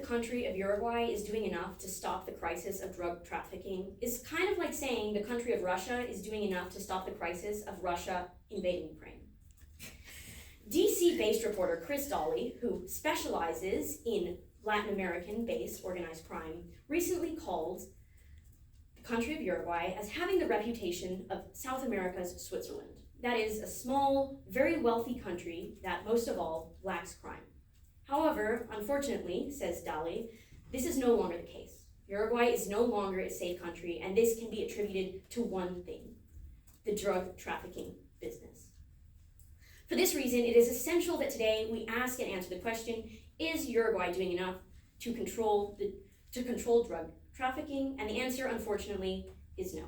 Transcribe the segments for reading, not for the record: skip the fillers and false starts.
country of Uruguay is doing enough to stop the crisis of drug trafficking is kind of like saying the country of Russia is doing enough to stop the crisis of Russia invading Ukraine. DC-based reporter Chris Dolly, who specializes in Latin American-based organized crime, recently called the country of Uruguay as having the reputation of South America's Switzerland. That is a small, very wealthy country that most of all lacks crime. However, unfortunately, says Dolly, this is no longer the case. Uruguay is no longer a safe country, and this can be attributed to one thing: the drug trafficking business. For this reason, it is essential that today we ask and answer the question, is Uruguay doing enough to control drug trafficking? And the answer, unfortunately, is no.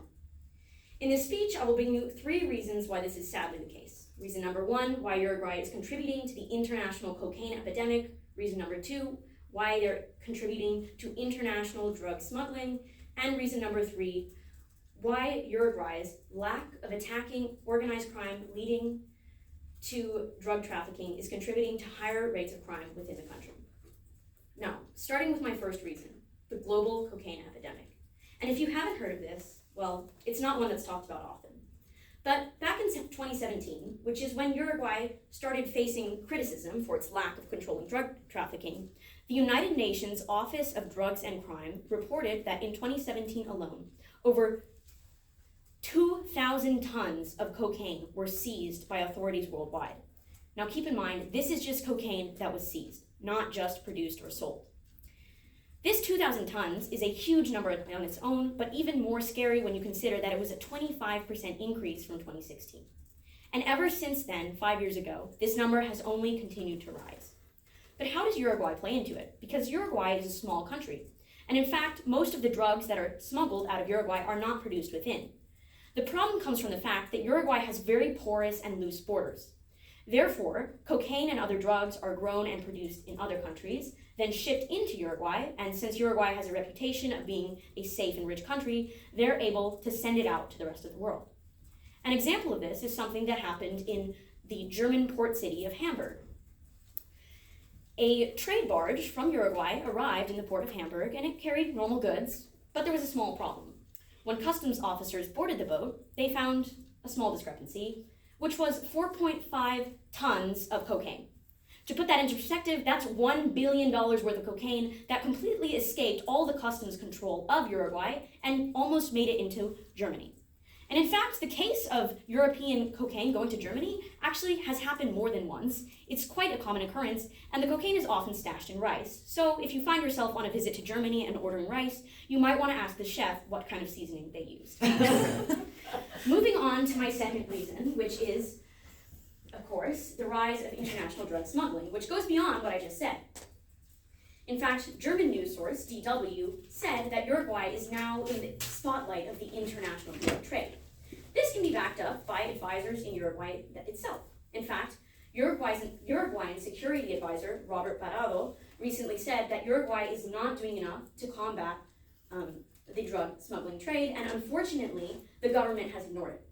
In this speech, I will bring you 3 reasons why this is sadly the case. Reason number 1, why Uruguay is contributing to the international cocaine epidemic. Reason number 2, why they're contributing to international drug smuggling. And reason number 3, why Uruguay's lack of attacking organized crime leading to drug trafficking is contributing to higher rates of crime within the country. Now, starting with my first reason, the global cocaine epidemic. And if you haven't heard of this, well, it's not one that's talked about often. But back in 2017, which is when Uruguay started facing criticism for its lack of controlling drug trafficking, the United Nations Office of Drugs and Crime reported that in 2017 alone, over 2,000 tons of cocaine were seized by authorities worldwide. Now keep in mind, this is just cocaine that was seized, not just produced or sold. This 2,000 tons is a huge number on its own, but even more scary when you consider that it was a 25% increase from 2016. And ever since then, 5 years ago, this number has only continued to rise. But how does Uruguay play into it? Because Uruguay is a small country. And in fact, most of the drugs that are smuggled out of Uruguay are not produced within. The problem comes from the fact that Uruguay has very porous and loose borders. Therefore, cocaine and other drugs are grown and produced in other countries, then shipped into Uruguay, and since Uruguay has a reputation of being a safe and rich country, they're able to send it out to the rest of the world. An example of this is something that happened in the German port city of Hamburg. A trade barge from Uruguay arrived in the port of Hamburg, and it carried normal goods, but there was a small problem. When customs officers boarded the boat, they found a small discrepancy, which was 4.5 tons of cocaine. To put that into perspective, that's $1 billion worth of cocaine that completely escaped all the customs control of Uruguay and almost made it into Germany. And in fact, the case of European cocaine going to Germany actually has happened more than once. It's quite a common occurrence, and the cocaine is often stashed in rice. So if you find yourself on a visit to Germany and ordering rice, you might want to ask the chef what kind of seasoning they used. Moving on to my second reason, which is, of course, the rise of international drug smuggling, which goes beyond what I just said. In fact, German news source DW said that Uruguay is now in the spotlight of the international drug trade. This can be backed up by advisors in Uruguay itself. In fact, Uruguayan security advisor Robert Parado recently said that Uruguay is not doing enough to combat the drug smuggling trade, and unfortunately, the government has ignored it.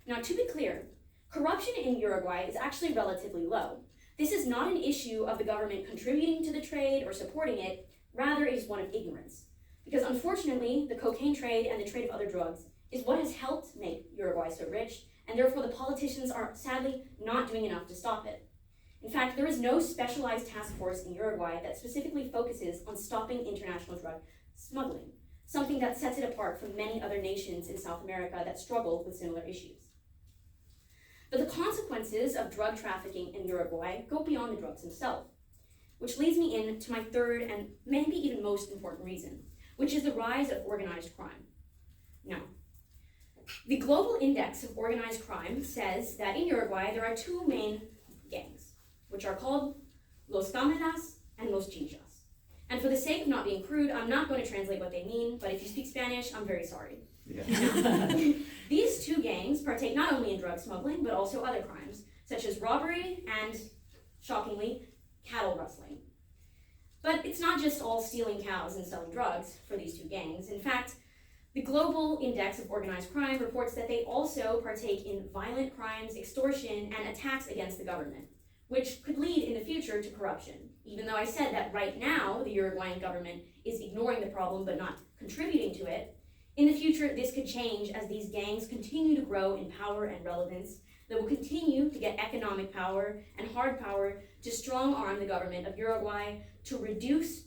Now, to be clear, corruption in Uruguay is actually relatively low. This is not an issue of the government contributing to the trade or supporting it, rather it is one of ignorance. Because unfortunately, the cocaine trade and the trade of other drugs is what has helped make Uruguay so rich, and therefore the politicians are sadly not doing enough to stop it. In fact, there is no specialized task force in Uruguay that specifically focuses on stopping international drug smuggling, something that sets it apart from many other nations in South America that struggle with similar issues. But the consequences of drug trafficking in Uruguay go beyond the drugs themselves, which leads me into my third and maybe even most important reason, which is the rise of organized crime. Now, the Global Index of Organized Crime says that in Uruguay there are 2 main gangs, which are called Los Cameras and Los Chinchas. And for the sake of not being crude, I'm not going to translate what they mean, but if you speak Spanish, I'm very sorry. Yeah. These 2 gangs partake not only in drug smuggling, but also other crimes, such as robbery and, shockingly, cattle rustling. But it's not just all stealing cows and selling drugs for these 2 gangs. In fact, the Global Index of Organized Crime reports that they also partake in violent crimes, extortion, and attacks against the government, which could lead in the future to corruption. Even though I said that right now the Uruguayan government is ignoring the problem but not contributing to it, in the future this could change as these gangs continue to grow in power and relevance. They will continue to get economic power and hard power to strong arm the government of Uruguay to reduce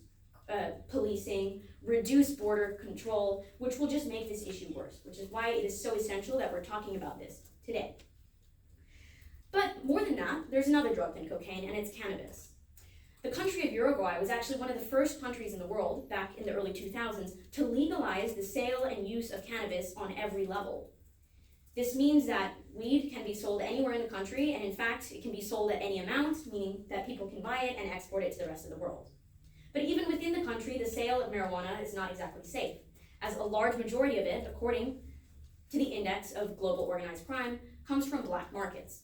policing, reduce border control, which will just make this issue worse, which is why it is so essential that we're talking about this today. But more than that, there's another drug than cocaine, and it's cannabis. The country of Uruguay was actually one of the first countries in the world, back in the early 2000s, to legalize the sale and use of cannabis on every level. This means that weed can be sold anywhere in the country, and in fact, it can be sold at any amount, meaning that people can buy it and export it to the rest of the world. But even within the country, the sale of marijuana is not exactly safe, as a large majority of it, according to the Index of Global Organized Crime, comes from black markets.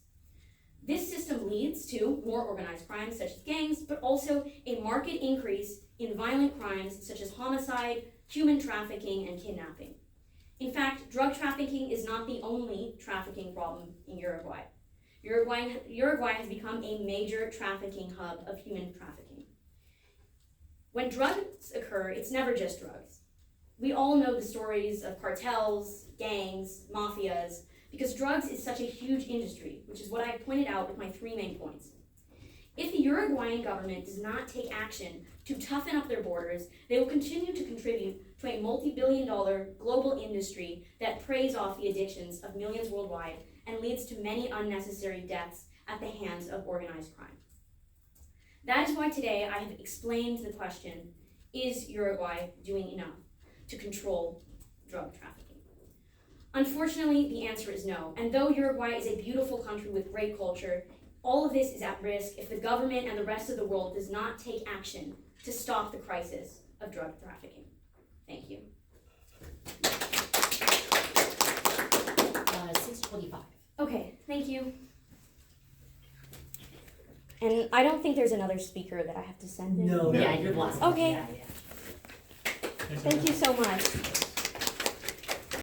This system leads to more organized crimes such as gangs, but also a marked increase in violent crimes such as homicide, human trafficking, and kidnapping. In fact, drug trafficking is not the only trafficking problem in Uruguay. Uruguay has become a major trafficking hub of human trafficking. When drugs occur, it's never just drugs. We all know the stories of cartels, gangs, mafias, because drugs is such a huge industry, which is what I pointed out with my 3 main points. If the Uruguayan government does not take action to toughen up their borders, they will continue to contribute to a multi-billion-dollar global industry that preys off the addictions of millions worldwide and leads to many unnecessary deaths at the hands of organized crime. That is why today I have explained the question, is Uruguay doing enough to control drug trafficking? Unfortunately, the answer is no. And though Uruguay is a beautiful country with great culture, all of this is at risk if the government and the rest of the world does not take action to stop the crisis of drug trafficking. Thank you. 6:25. Okay, thank you. And I don't think there's another speaker that I have to send in. No, yeah, you're the last one. Okay. Yeah, yeah. Thank you so much.